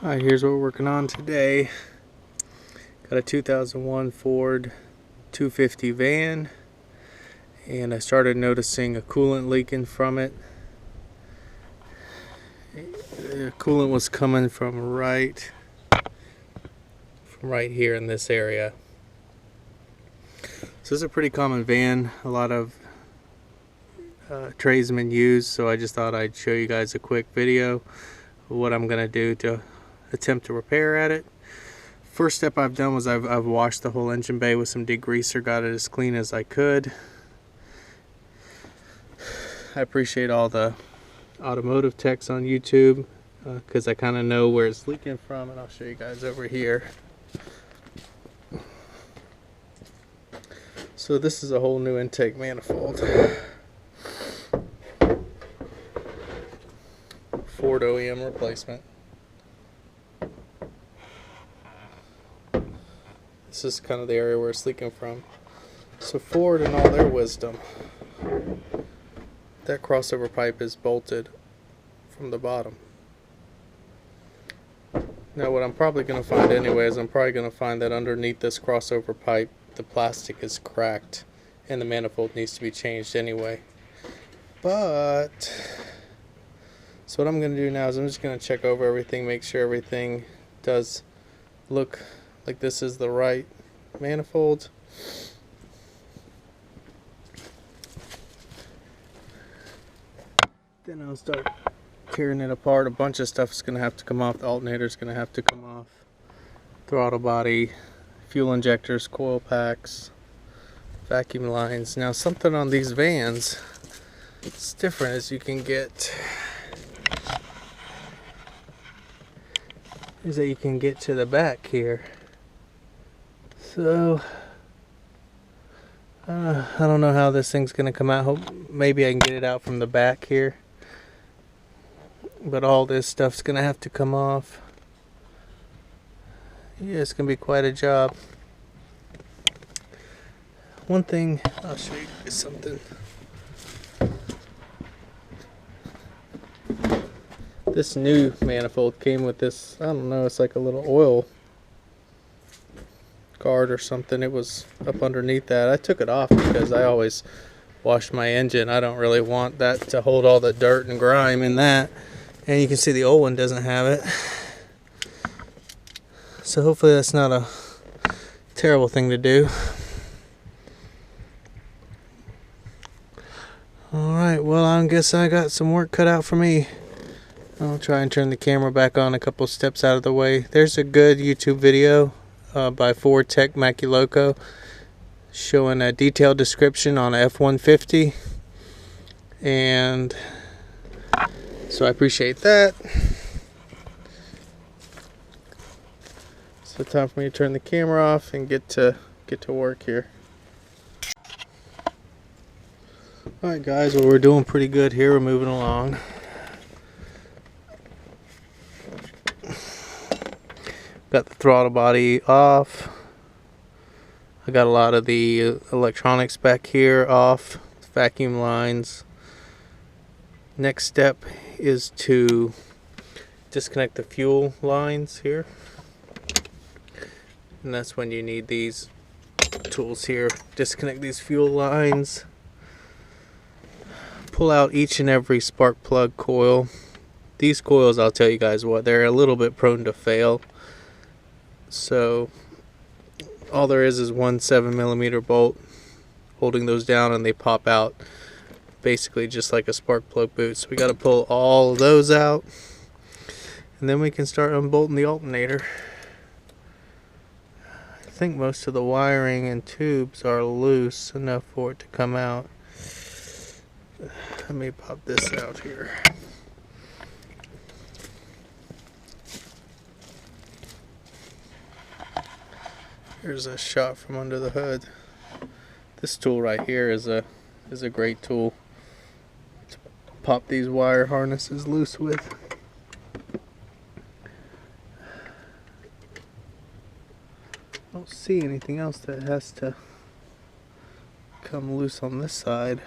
Alright, here's what we're working on today. Got a 2001 Ford 250 van, and I started noticing a coolant leaking from it. The coolant was coming from right here in this area. So this is a pretty common van. A lot of tradesmen use, so I just thought I'd show you guys a quick video of what I'm gonna do to attempt to repair at it. First step I've done was I've washed the whole engine bay with some degreaser, got it as clean as I could. I appreciate all the automotive techs on YouTube because I kind of know where it's leaking from, and I'll show you guys over here. So this is a whole new intake manifold. Ford OEM replacement. This is kind of the area where it's leaking from. So Ford, in all their wisdom, that crossover pipe is bolted from the bottom. Now what I'm probably going to find anyway is I'm probably going to find that underneath this crossover pipe the plastic is cracked and the manifold needs to be changed anyway. So what I'm going to do now is I'm just going to check over everything, make sure everything does look like this is the right manifold. Then I'll start tearing it apart. A bunch of stuff is going to have to come off. The alternator is going to have to come off. Throttle body, fuel injectors, coil packs, vacuum lines. Now something on these vans, it's different, as you can get, is that you can get to the back here. So I don't know how this thing's gonna come out. Maybe I can get it out from the back here, but all this stuff's gonna have to come off. Yeah, it's gonna be quite a job. One thing, I'll show you guys something. This new manifold came with this, I don't know, it's like a little oil guard or something. It was up underneath that. I took it off because I always wash my engine. I don't really want that to hold all the dirt and grime in that. And you can see the old one doesn't have it. So hopefully that's not a terrible thing to do. Alright, well, I guess I got some work cut out for me. I'll try and turn the camera back on a couple steps out of the way. There's a good YouTube video by FordTechMakuloco showing a detailed description on a F-150, and so I appreciate that. So time for me to turn the camera off and get to work here. Alright guys, well, we're doing pretty good here. We're moving along. Got the throttle body off. I got a lot of the electronics back here off. Vacuum lines. Next step is to disconnect the fuel lines here. And that's when you need these tools here. Disconnect these fuel lines. Pull out each and every spark plug coil. These coils, I'll tell you guys what, they're a little bit prone to fail. So all there is one 7mm bolt holding those down, and they pop out basically just like a spark plug boot. So we got to pull all of those out, and then we can start unbolting the alternator. I think most of the wiring and tubes are loose enough for it to come out. Let me pop this out here. Here's a shot from under the hood. This tool right here is a great tool to pop these wire harnesses loose with. I don't see anything else that has to come loose on this side.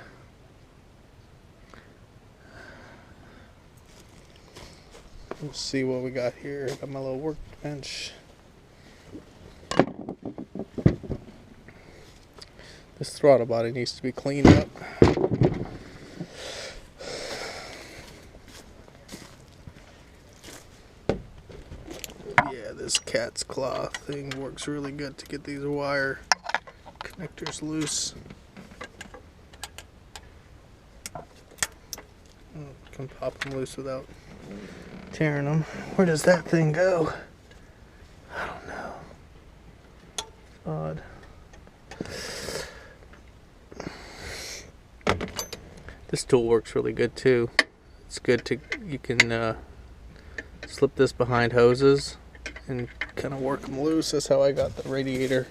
Let's see what we got here. Got my little workbench. This throttle body needs to be cleaned up. Yeah, this cat's claw thing works really good to get these wire connectors loose. Can pop them loose without tearing them. Where does that thing go? I don't know. Odd. This tool works really good too. It's good to, you can slip this behind hoses and kind of work them loose. That's how I got the radiator.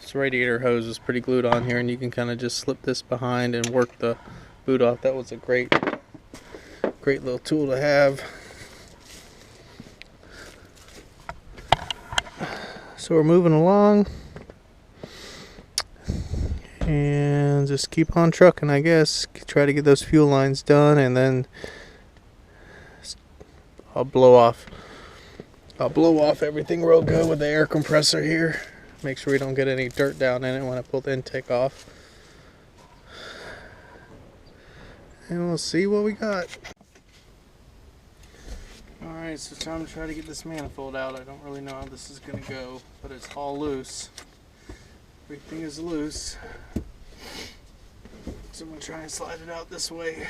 This radiator hose is pretty glued on here, and you can kind of just slip this behind and work the boot off. That was a great little tool to have. So we're moving along and just keep on trucking, I guess. Try to get those fuel lines done, and then I'll blow off everything real good with the air compressor here. Make sure we don't get any dirt down in it when I pull the intake off. And we'll see what we got. Alright, so it's time to try to get this manifold out. I don't really know how this is going to go, but it's all loose. Everything is loose. So I'm going to try and slide it out this way.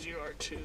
GR tube.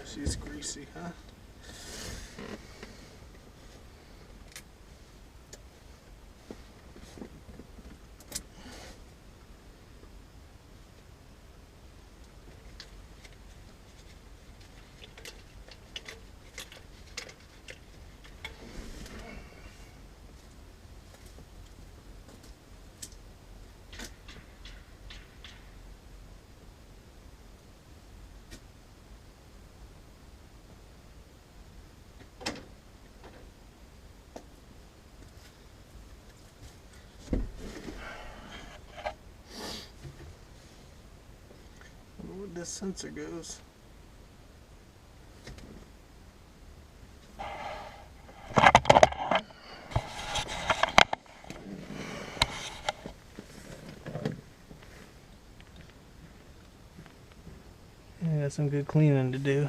She's greasy, huh? Where this sensor goes. Yeah, got some good cleaning to do.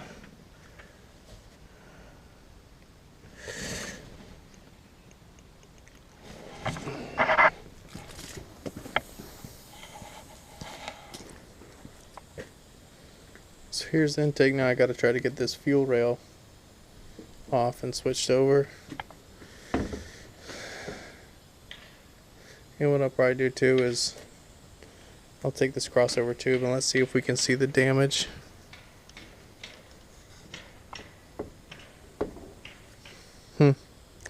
So here's the intake. Now I got to try to get this fuel rail off and switched over. And what I'll probably do too is I'll take this crossover tube and let's see if we can see the damage.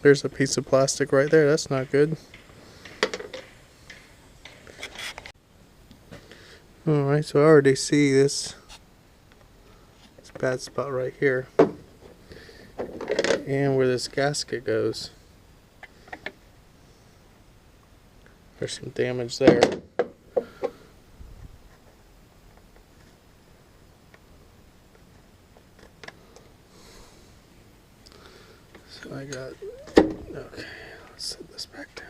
There's a piece of plastic right there. That's not good. Alright, so I already see this bad spot right here. And where this gasket goes. There's some damage there. So I got, okay, Set this back down.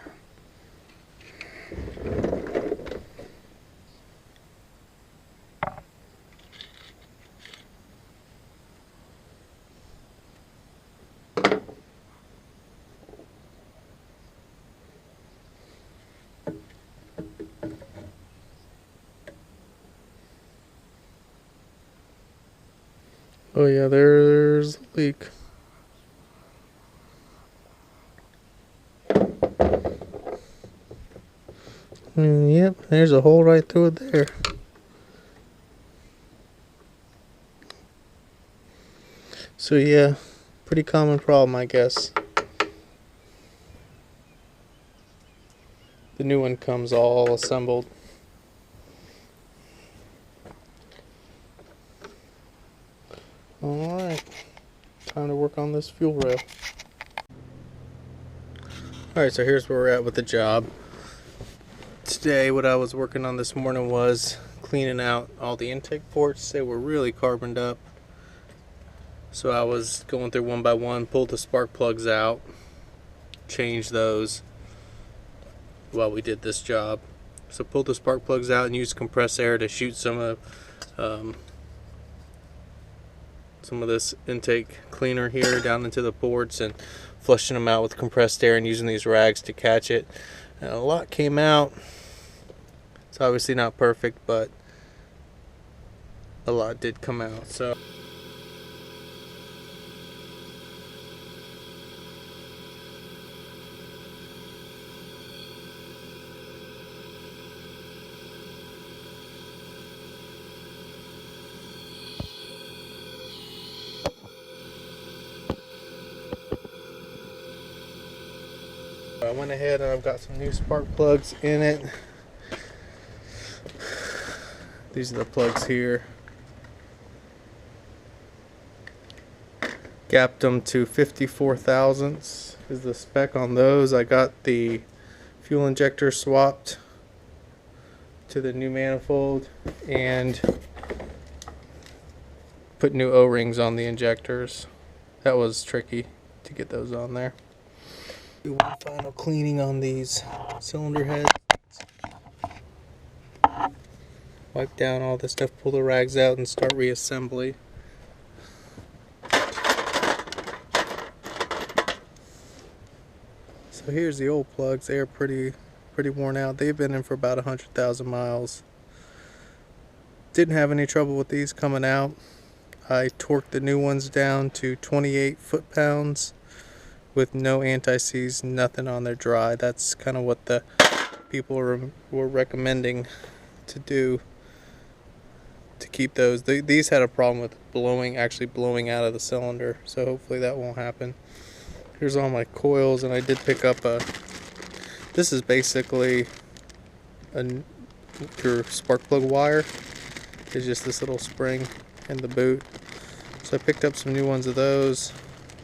Oh yeah, there's a leak. Yep, there's a hole right through it there. So yeah, pretty common problem, I guess. The new one comes all assembled. Alright, time to work on this fuel rail. Alright, so here's where we're at with the job. Today, what I was working on this morning was cleaning out all the intake ports. They were really carboned up. So I was going through one by one, pulled the spark plugs out, changed those while we did this job. So pulled the spark plugs out and used compressed air to shoot some of this intake cleaner here down into the ports and flushing them out with compressed air and using these rags to catch it. And a lot came out. It's obviously not perfect, but a lot did come out. So I went ahead and I've got some new spark plugs in it. These are the plugs here. Gapped them to 54 thousandths is the spec on those. I got the fuel injector swapped to the new manifold and put new O-rings on the injectors. That was tricky to get those on there. Do one final cleaning on these cylinder heads. Wipe down all this stuff, pull the rags out, and start reassembly. So here's the old plugs. They are pretty worn out. They've been in for about 100,000 miles. Didn't have any trouble with these coming out. I torqued the new ones down to 28 foot-pounds with no anti-seize, nothing on their dry. That's kind of what the people were recommending to do to keep those. These had a problem with actually blowing out of the cylinder, so hopefully that won't happen. Here's all my coils, and I did pick up this is basically your spark plug wire. It's just this little spring in the boot. So I picked up some new ones of those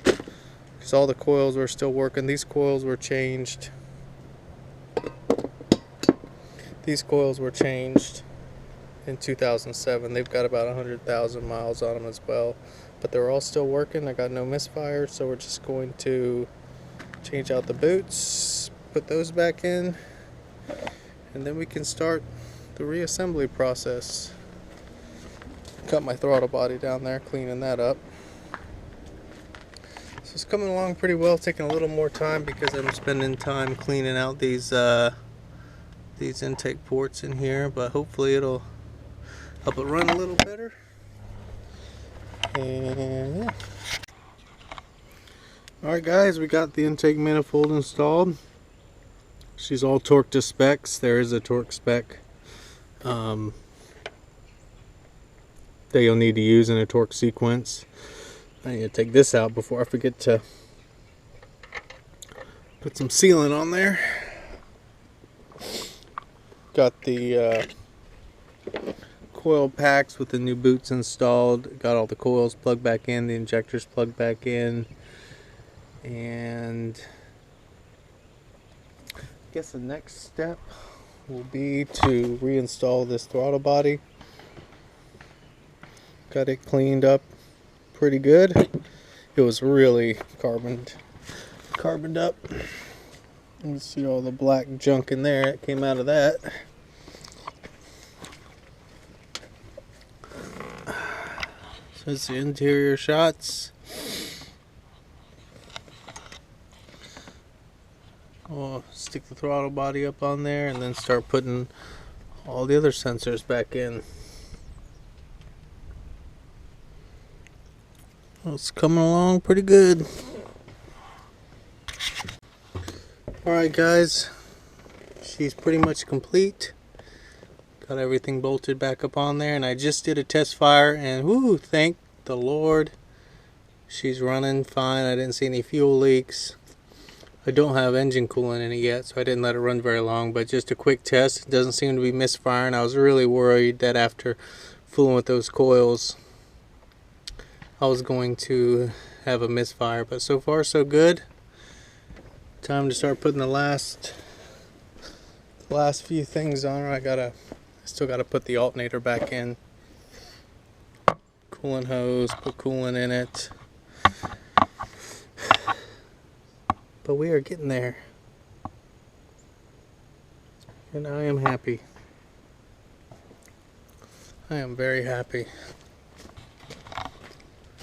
because all the coils were still working. These coils were changed. These coils were changed in 2007. They've got about 100,000 miles on them as well, but they're all still working. I got no misfire, so we're just going to change out the boots, put those back in, and then we can start the reassembly process. Got my throttle body down there, cleaning that up. So it's coming along pretty well, taking a little more time because I'm spending time cleaning out these intake ports in here, but hopefully it'll help it run a little better. And yeah. Alright guys, we got the intake manifold installed. She's all torqued to specs. There is a torque spec that you'll need to use in a torque sequence. I need to take this out before I forget to put some sealant on there. Got the coil packs with the new boots installed. Got all the coils plugged back in, the injectors plugged back in, and I guess the next step will be to reinstall this throttle body. Got it cleaned up pretty good. It was really carboned up. You can see all the black junk in there that came out of that. So it's the interior shots. We'll stick the throttle body up on there and then start putting all the other sensors back in. Well, it's coming along pretty good. Alright guys, she's pretty much complete. Got everything bolted back up on there, and I just did a test fire, and whoo, thank the Lord, she's running fine. I didn't see any fuel leaks. I don't have engine coolant in it yet, so I didn't let it run very long, but just a quick test. It doesn't seem to be misfiring. I was really worried that after fooling with those coils I was going to have a misfire, but so far so good. Time to start putting the last few things on her. I still gotta put the alternator back in. Coolant hose, put coolant in it. But we are getting there. And I am happy. I am very happy.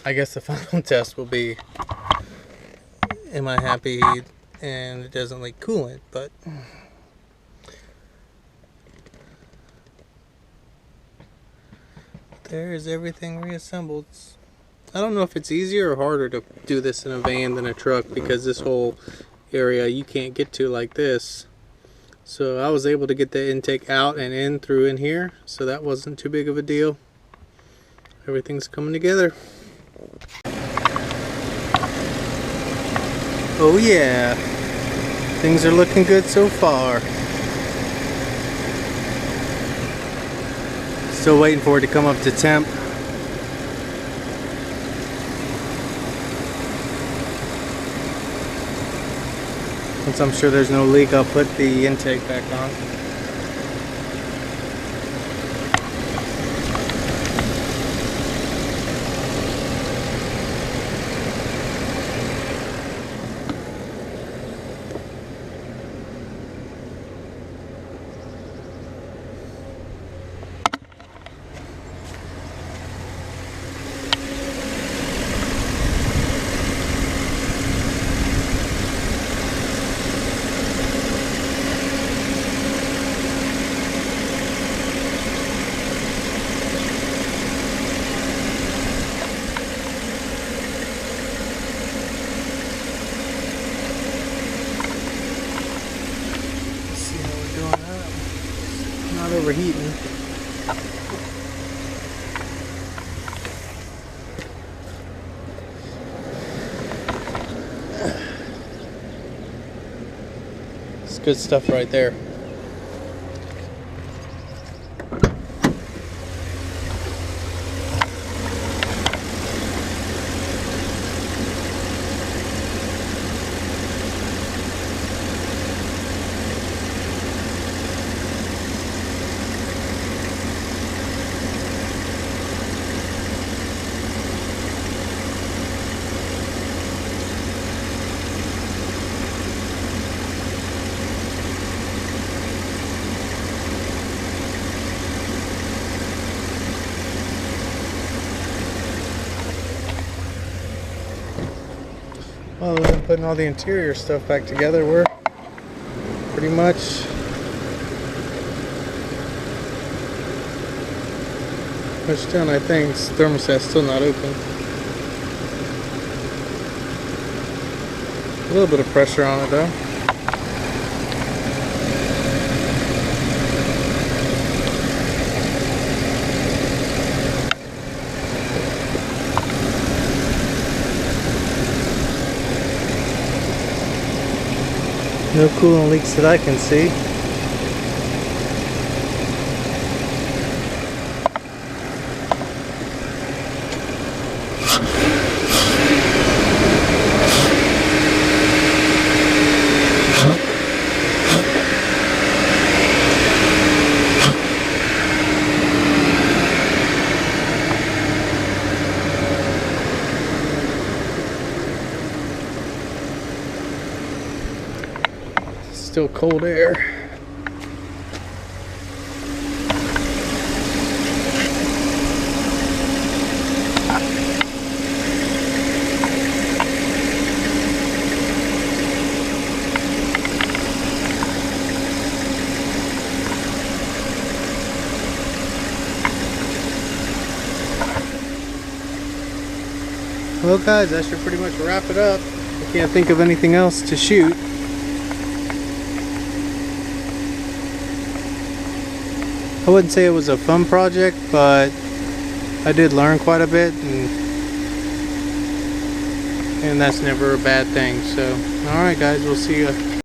I guess the final test will be, am I happy and it doesn't leak coolant, but there is everything reassembled. I don't know if it's easier or harder to do this in a van than a truck, because this whole area you can't get to like this. So I was able to get the intake out and in through in here, so that wasn't too big of a deal. Everything's coming together. Oh yeah, things are looking good so far. Still waiting for it to come up to temp. Once I'm sure there's no leak, I'll put the intake back on. Not overheating. It's good stuff right there. Other than putting all the interior stuff back together, we're pretty much done. I think this thermostat's still not open. A little bit of pressure on it though. No coolant leaks that I can see. still cold air. Well guys, that should pretty much wrap it up. I can't think of anything else to shoot. I wouldn't say it was a fun project, but I did learn quite a bit, and that's never a bad thing. So, alright guys, we'll see you